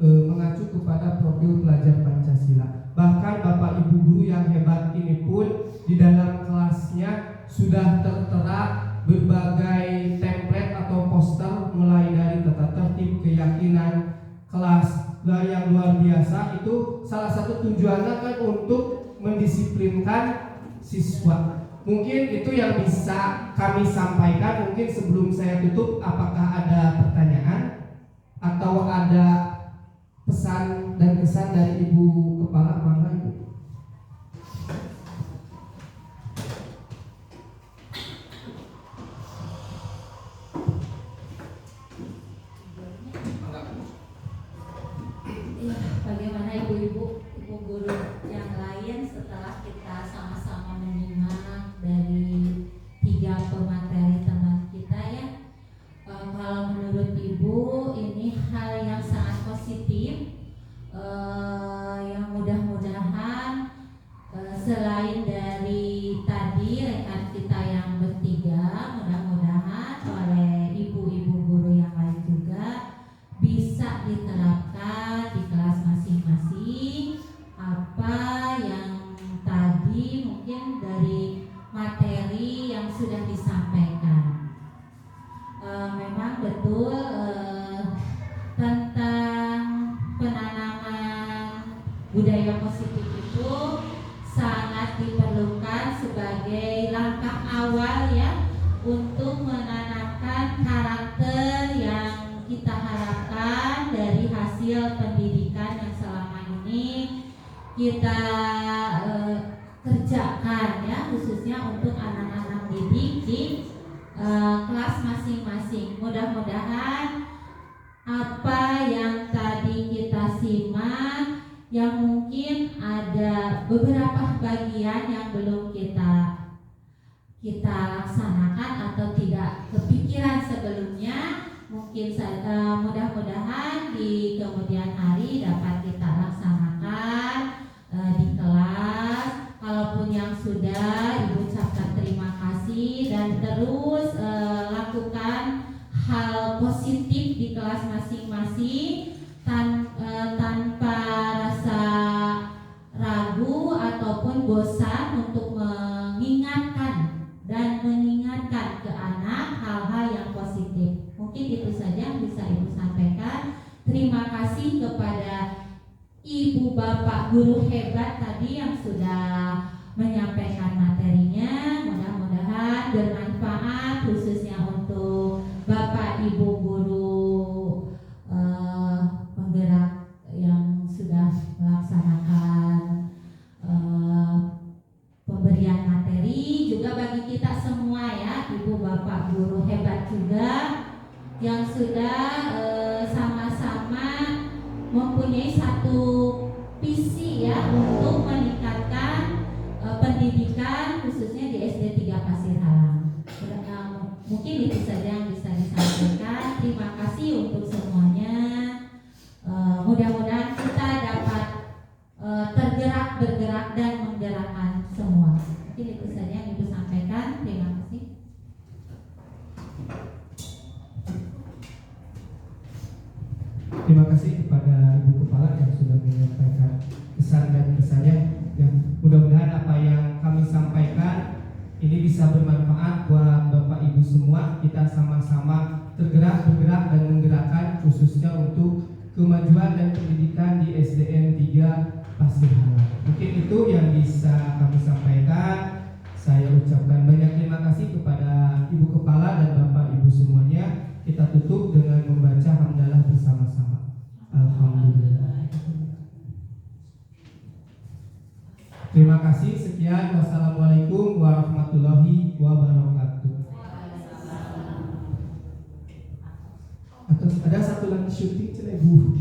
mengacu kepada profil pelajar Pancasila. Bahkan Bapak Ibu guru yang hebat ini pun di dalam kelasnya sudah tertera berbagai template atau poster, mulai dari tata tertib, keyakinan kelas. Nah, yang luar biasa itu salah satu tujuannya kan untuk mendisiplinkan siswa. Mungkin itu yang bisa kami sampaikan. Mungkin sebelum saya tutup, apakah ada pertanyaan atau ada pesan dan kesan dari Ibu Kepala? Mangga Ibu. Bagaimana ibu-ibu, ibu guru yang lain setelah kita sama-sama menyimak dari 3 pemateri teman kita ya, kalau menurut ibu ini hal yang sangat positif, yang mudah-mudahan selain dari tadi rekan kita yang bertiga, mudah-mudahan oleh ibu-ibu guru yang lain juga bisa diterapkan di kelas masing-masing apa yang tadi mungkin dari materi yang sudah disampaikan. Memang betul tentang penanaman budaya positif itu sangat diperlukan sebagai langkah awal ya untuk menanamkan karakter yang kita harapkan dari hasil pendidikan yang selama ini kita kerjakan ya, khususnya untuk anak-anak didik di kelas masing-masing. Mudah-mudahan apa yang tadi kita simak, yang mungkin ada beberapa bagian yang belum kita laksanakan atau tidak kepikiran sebelumnya, mungkin mudah-mudahan di kemudian hari dapat kita laksanakan di kelas. Kalaupun yang sudah, Ibu ucapkan terima kasih dan terus lakukan hal positif di kelas masing-masing tanpa rasa ragu ataupun bosan untuk mengingatkan ke anak hal-hal yang positif. Mungkin itu saja yang bisa Ibu sampaikan. Terima kasih kepada Ibu Bapak guru hebat tadi yang sudah menyampaikan materinya. Mudah-mudahan bermanfaat khususnya untuk Bapak Ibu guru guru hebat juga yang sudah sama-sama mempunyai satu visi ya untuk meningkatkan pendidikan khususnya di SD 3 Pasir Halang. Mungkin itu saja yang bisa disampaikan. Terima kasih untuk semuanya. Mudah-mudahan kita dapat bergerak dan menggerakkan semua. Mungkin itu saja yang Ibu sampaikan. Terima kasih. Terima kasih kepada Ibu Kepala yang sudah menyampaikan kesan dan pesannya. Ya, mudah-mudahan apa yang kami sampaikan ini bisa bermanfaat buat Bapak Ibu semua. Kita sama-sama bergerak dan menggerakkan khususnya untuk kemajuan dan pendidikan di SDN 3 Pasir Halang. Mungkin itu yang bisa kami sampaikan. Saya ucapkan banyak terima kasih kepada Ibu Kepala dan Bapak Ibu semuanya. Kita tutup dengan membaca hamdalah bersama-sama. Alhamdulillah. Terima kasih. Sekian. Wassalamualaikum warahmatullahi wabarakatuh. Atau ada satu lagi syuting cerai Bu.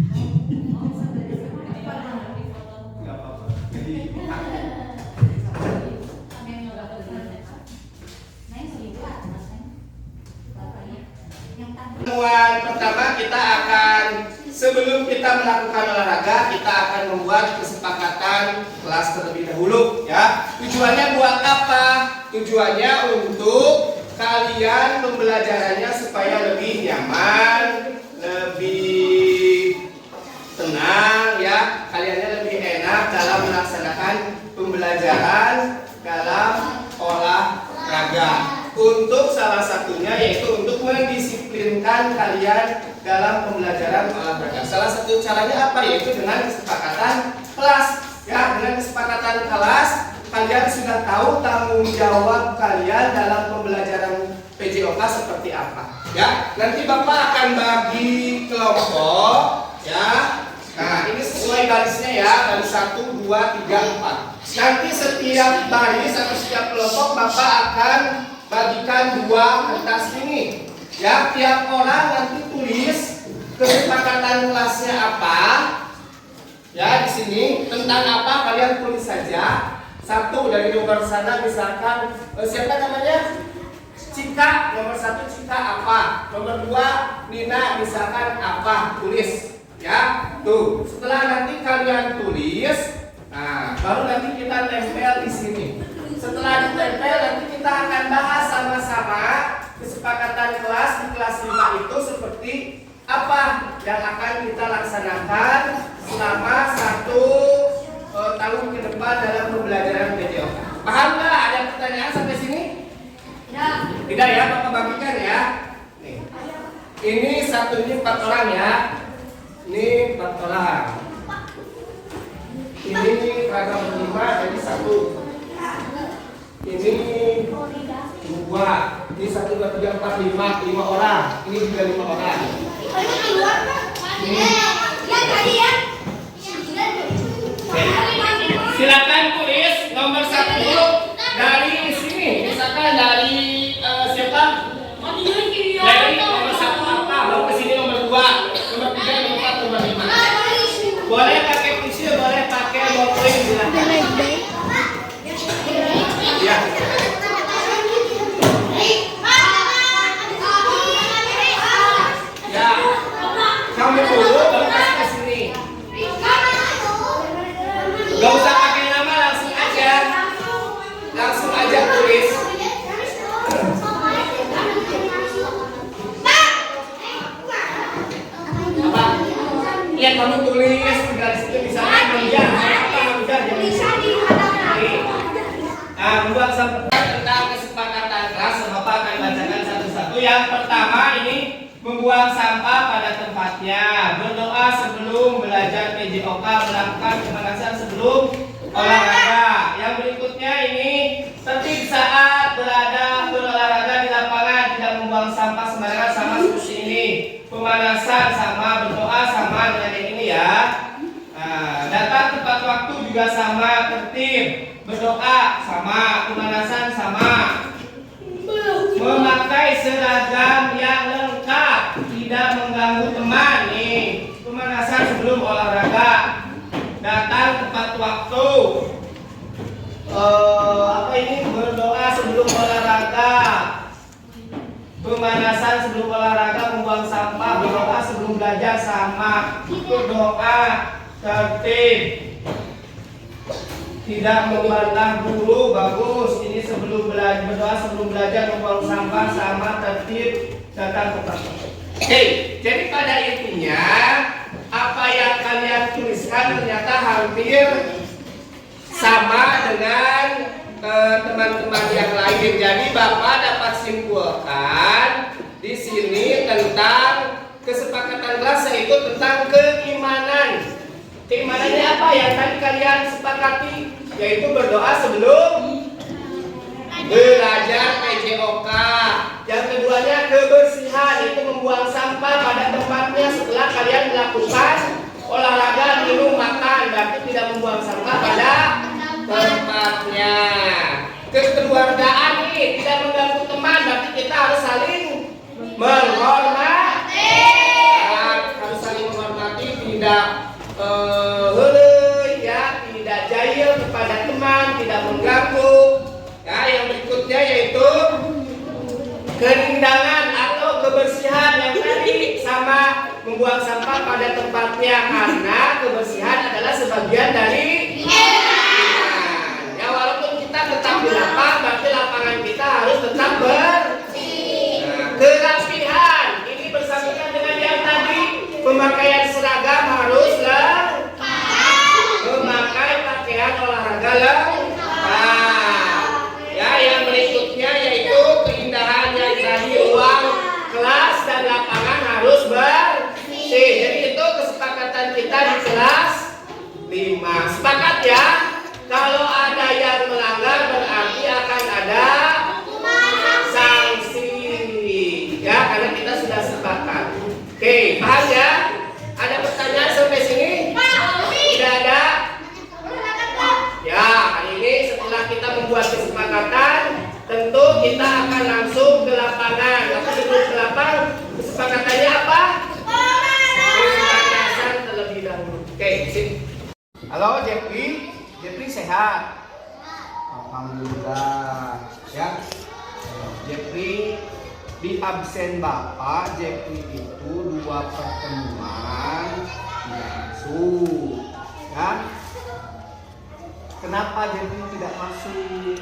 Pertemuan pertama kita akan, sebelum kita melakukan olahraga, kita akan membuat kesepakatan kelas terlebih dahulu ya. Tujuannya buat apa? Tujuannya untuk kalian pembelajarannya supaya lebih nyaman, lebih tenang ya. Kaliannya lebih enak dalam melaksanakan pembelajaran dalam olahraga. Untuk salah satunya yaitu untuk mendisiplinkan kalian dalam pembelajaran olahraga. Salah satu caranya apa? Yaitu dengan kesepakatan kelas. Ya, dengan kesepakatan kelas kalian sudah tahu tanggung jawab kalian dalam pembelajaran PJOK seperti apa. Ya, nanti Bapak akan bagi kelompok. Ya, nah ini sesuai barisnya ya, baris 1, 2, 3, 4. Nanti setiap baris atau setiap kelompok Bapak akan bagikan 2 kertas ini. Ya, tiap orang nanti tulis kesepakatan kelasnya apa. Ya, di sini tentang apa kalian tulis saja. 1 dari nomor sana misalkan siapa namanya? Cika, nomor 1 Cika apa? Nomor 2 Nina misalkan apa? Tulis. Ya, tuh. Setelah nanti kalian tulis, nah, baru nanti kita tempel di sini. Setelah ditempel nanti kita akan bahas sama-sama kesepakatan kelas di kelas 5 itu seperti apa yang akan kita laksanakan selama 1 tahun ke depan dalam pembelajaran PJOK. Paham nggak? Ada pertanyaan sampai sini? Tidak ya, Bapak bagikan ya. Nih. Ini satunya 4 orang ya. Ini 4 orang. Ini ragam 5 jadi 1. Ini 2. Ini 1, 2, 3, 4, 5 orang. Ini juga 5 orang. Ini. Silakan tulis nomor 1 dari sini. Misalkan dari siapa? Dari nomor 1 apa? Baru ke sini nomor 2, nomor 3, nomor 4, nomor 5. Boleh pakai pensil, boleh pakai ballpoint, silakan. Ya. Ya. Kamu dulu baru kasih ke sini. Gak usah pakai nama, langsung aja tulis. Apa? Iya, kamu tulis dari situ misalnya Hamzah. Apa Hamzah? Nah, membuat tentang kesepakatan kelas, Bapak akan bacakan satu-satu. Yang pertama ini membuang sampah pada tempatnya, berdoa sebelum belajar PJOK, melakukan pemanasan sebelum olahraga. Yang berikutnya ini tertib saat berolahraga di lapangan, tidak membuang sampah sembarangan, sama seperti ini. Pemanasan sama, berdoa sama dengan yang ini ya. Nah, datang tepat waktu juga sama, tertib, berdoa sama, pemanasan sama. Memakai seragam yang lengkap, tidak mengganggu teman. Nih, pemanasan sebelum olahraga. Datang tepat waktu. Berdoa sebelum olahraga. Pemanasan sebelum olahraga, membuang sampah. Berdoa sebelum belajar sama. Berdoa tertib. Tidak membantah guru, bagus. Ini sebelum belajar, berdoa sebelum belajar, membuang sampah sama, tertib, datang tepat waktu. Oke, jadi pada intinya apa yang kalian tuliskan ternyata hampir sama dengan teman-teman yang lain. Jadi Bapak dapat simpulkan di sini tentang kesepakatan kelas, yaitu tentang keimanan. Keimanannya apa yang tadi kalian sepakati? Yaitu berdoa sebelum belajar PJOK. Yang keduanya kebersihan, yaitu membuang sampah pada tempatnya setelah kalian melakukan olahraga, minum, makan. Berarti tidak membuang sampah pada tempatnya. Kekeluargaan nih, tidak mengganggu teman, berarti kita harus saling menghormati. Harus saling menghormati, tidak tidak jahil kepada teman, tidak mengganggu. Ya, yang berikutnya yaitu kerindangan atau kebersihan yang tadi sama, membuang sampah pada tempatnya, karena kebersihan adalah sebagian dari iman. Ya, walaupun kita tetap di lapang, berarti lapangan kita harus tetap bersih. Kerapihan ini bersambungan dengan yang tadi, pemakaian seragam harus memakai pakaian olahraga lengkap. Ya, yang berikutnya yaitu keindahan yang tadi, ruang kelas dan lapangan harus bersih. Jadi itu kesepakatan kita di kelas 5. Sepakat ya? Kalau ada yang melanggar berarti akan ada sanksi. Ya, karena kita sudah sepakat. Oke, paham ya? Ada pertanyaan sampai sini? Tidak ada? Ya, hari ini setelah kita membuat kesepakatan, tentu kita akan langsung ke lapangan. Tapi sebelum ke lapangan, kesepakatannya apa? Kesepakatan terlebih dahulu. Oke, sini. Halo Jeffrey, Jeffrey sehat? Alhamdulillah. Ya, Jeffrey di absen Bapak, Jeffrey itu 2 pertemuan masuk. Ya. Kenapa Jeffrey tidak masuk?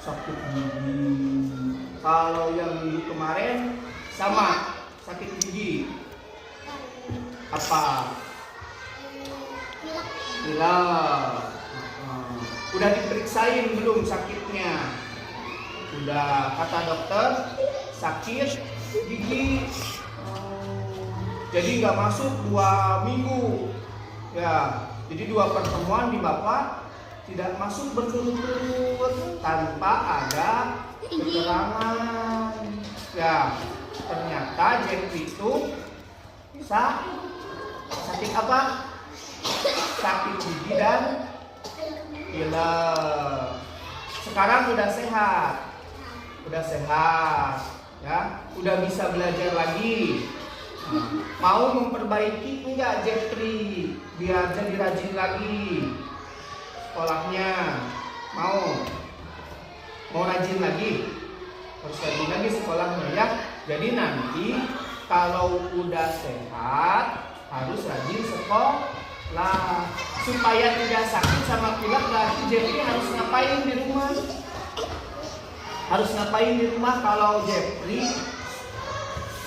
Sakit gigi. Kalau yang minggu kemarin sama, sakit gigi. Apa? Pilek. Udah diperiksain belum sakitnya? Udah, kata dokter sakit gigi. Jadi nggak masuk 2 minggu. Ya, jadi 2 pertemuan di Bapak tidak masuk berturut-turut tanpa ada keterangan. Ya, ternyata Jeffrey itu sakit apa? Sakit gigi dan pilek. Sekarang udah sehat, ya, udah bisa belajar lagi. Mau memperbaiki enggak Jeffrey biar jadi rajin lagi sekolahnya? Mau rajin lagi, harus rajin lagi sekolahnya ya. Jadi nanti kalau udah sehat harus rajin sekolah supaya tidak sakit sama pilek. Berarti Jeffrey harus ngapain di rumah? Kalau Jeffrey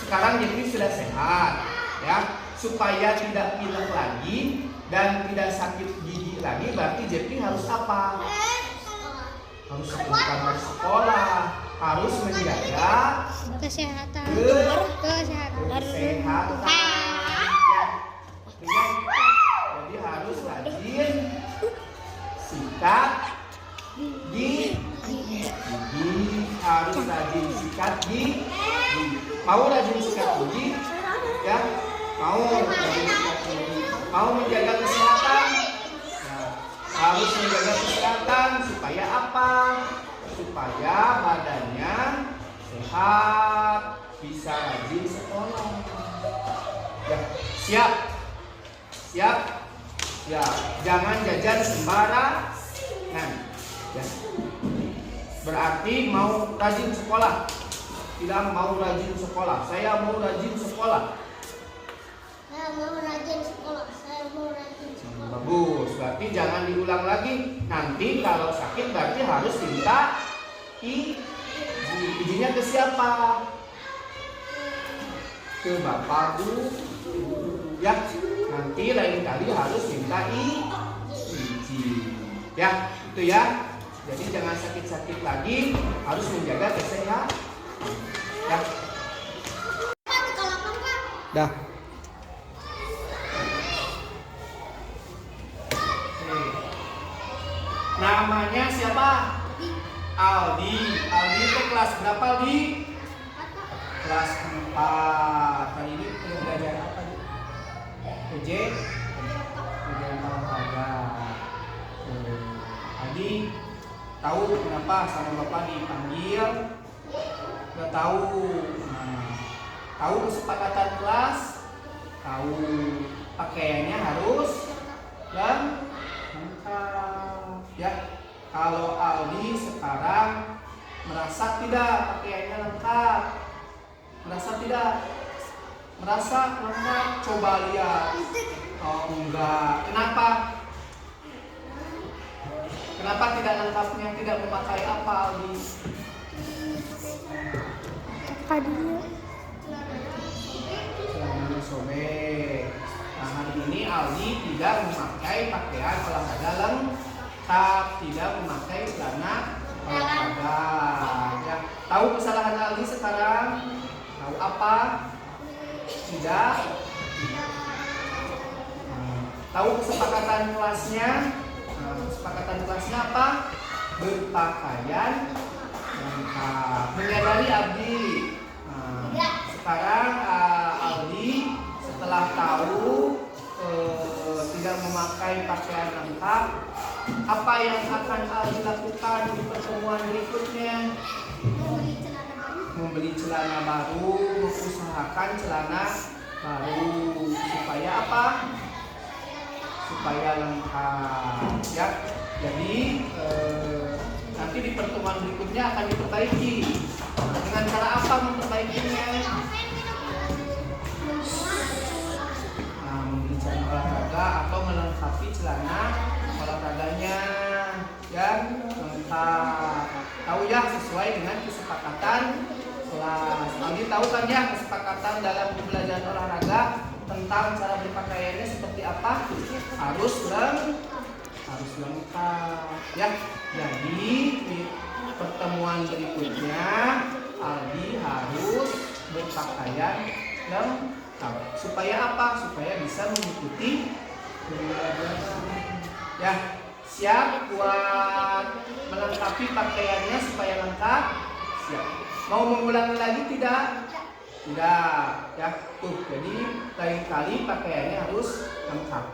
sekarang Jeffrey sudah sehat, ya, supaya tidak pilek lagi dan tidak sakit gigi lagi, berarti Jeffrey harus apa? Harus sekolah, harus menjaga kesehatan. Ya. Jadi harus rajin sikat gigi, harus rajin sikat gigi. Mau rajin sikat gigi? Ya, mau menjaga kesehatan? Nah, harus menjaga kesehatan supaya apa? Supaya badannya sehat, bisa rajin sekolah. Ya, siap? Siap? Ya, jangan jajan sembarangan. Ya. Berarti mau rajin sekolah. Tidak mau rajin sekolah. Saya mau rajin sekolah. Saya mau rajin sekolah. Saya mau rajin sekolah. Bagus. Berarti jangan diulang lagi. Nanti kalau sakit berarti harus minta izinnya ke siapa? Ke bapak guru. Ya, nanti lain kali harus minta izin. Ya, itu ya. Jadi jangan sakit-sakit lagi, harus menjaga kesehatan. Ya. Dah. Namanya siapa? Aldi. Aldi itu kelas berapa, Aldi? Kelas 4. Kali ini belajar apa? PJ? Pelajaran olahraga. Aldi, tahu kenapa sama Bapak dipanggil? Nggak tahu. Nah, tahu kesepakatan kelas? Tahu pakaiannya harus lengkap. Ya, kalau Aldi sekarang merasa tidak pakaiannya lengkap? Merasa tidak? Merasa lengkap? Coba lihat. Oh enggak. Kenapa? Kenapa tidak lengkapnya? Tidak memakai apa, Aldi? Tadinya Celananya sobek. Nah, hari ini Aldi tidak memakai pakaian olahraga lengkap, tidak memakai celana olahraga. Ya. Tahu kesalahan Aldi sekarang? Tahu apa? Tidak. Tahu kesepakatan kelasnya? Kesepakatan kelasnya apa? Berpakaian lengkap. Menyadari Aldi. Sekarang Aldi setelah tahu tidak memakai pakaian lengkap, apa yang akan Aldi lakukan di pertemuan berikutnya? Membeli celana baru, mengusahakan celana baru supaya apa? Supaya lengkap, ya. Jadi nanti di pertemuan berikutnya akan diperbaiki. Dengan cara apa memperbaikinya? Membeli celana olahraga atau melengkapi celana olahraganya yang lengkap. Tahu ya, sesuai dengan kesepakatan kelas. Aldi tahu kan ya kesepakatan dalam pembelajaran olahraga tentang cara berpakaiannya seperti apa? Harus lengkap, ya. Jadi di pertemuan berikutnya Aldi harus berpakaian lengkap. Supaya apa? Supaya bisa mengikuti pembelajaran. Ya, siap buat melengkapi pakaiannya supaya lengkap? Siap. Mau mengulangi lagi tidak? Tidak, ya. Tuh, jadi lain kali pakaiannya harus lengkap,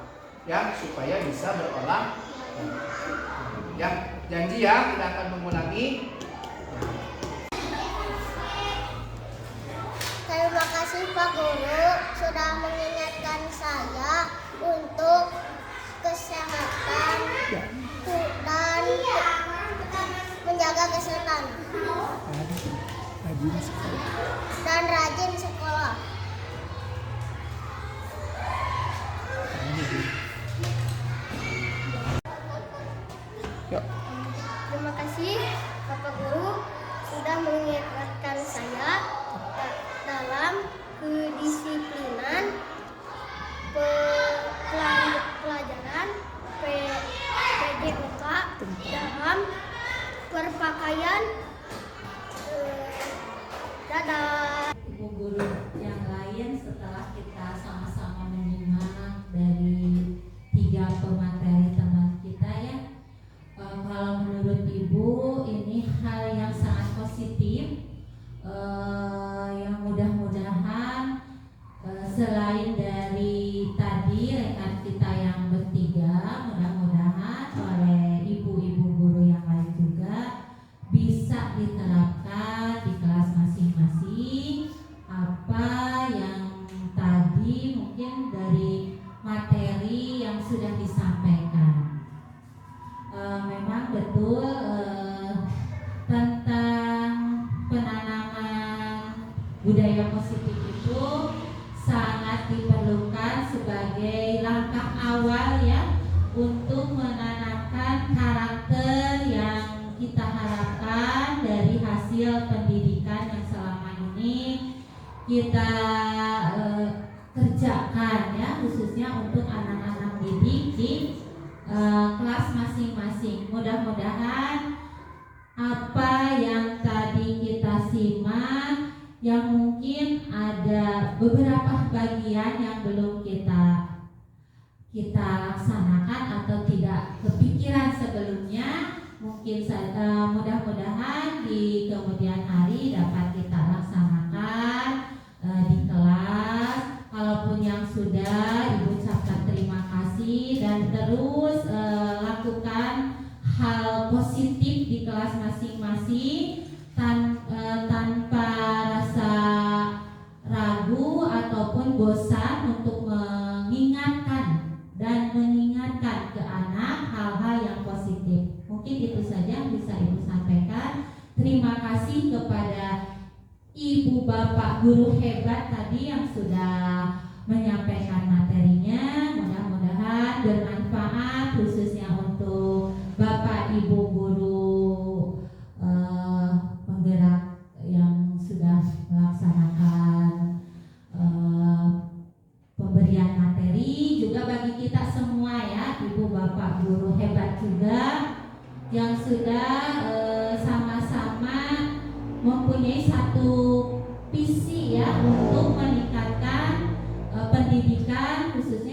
ya, supaya bisa berolah. Ya, janji ya, kita akan mengulangi. terima kasih Pak Guru sudah mengingatkan saya untuk kesehatan dan menjaga kesehatan dan rajin sekolah. Terima kasih Bapak Guru sudah mengingatkan saya dalam kedisiplinan pelajaran PJOK dalam berpakaian. Dadah. Ibu guru yang lain, setelah kita sama-sama menyimak dari 3 pemateri teman kita ya, kalau menurut Ibu ini hal yang sangat positif, yang mudah-mudahan selain dari tadi rekan kita yang bertiga, mudah-mudahan oleh ibu-ibu guru yang lain juga bisa diterapkan di kelas masing-masing. sudah disampaikan. Memang betul tentang penanaman budaya positif itu sangat diperlukan sebagai langkah awal ya untuk menanamkan karakter yang kita harapkan dari hasil pendidikan yang selama ini kita kerjakan ya, khususnya untuk anak-anak didik di kelas masing-masing. Mudah-mudahan apa yang tadi kita simak, yang mungkin ada beberapa bagian yang belum kita laksanakan atau tidak kepikiran sebelumnya, mungkin mudah-mudahan di kemudian hari dapat kita laksanakan di kelas. Kalaupun yang sudah, Ibu ucapkan terima kasih dan terus lakukan hal positif di kelas masing-masing tanpa rasa ragu ataupun bosan untuk mengingatkan ke anak hal-hal yang positif. Mungkin itu saja yang bisa Ibu sampaikan. Terima kasih kepada Ibu Bapak guru hebat tadi yang sudah menyampaikan materinya. Mudah-mudahan bermanfaat khususnya untuk Bapak Ibu guru penggerak yang sudah melaksanakan pemberian materi, juga bagi kita semua ya, Ibu Bapak guru hebat juga yang sudah sama-sama mempunyai satu visi ya untuk meningkatkan pendidikan khususnya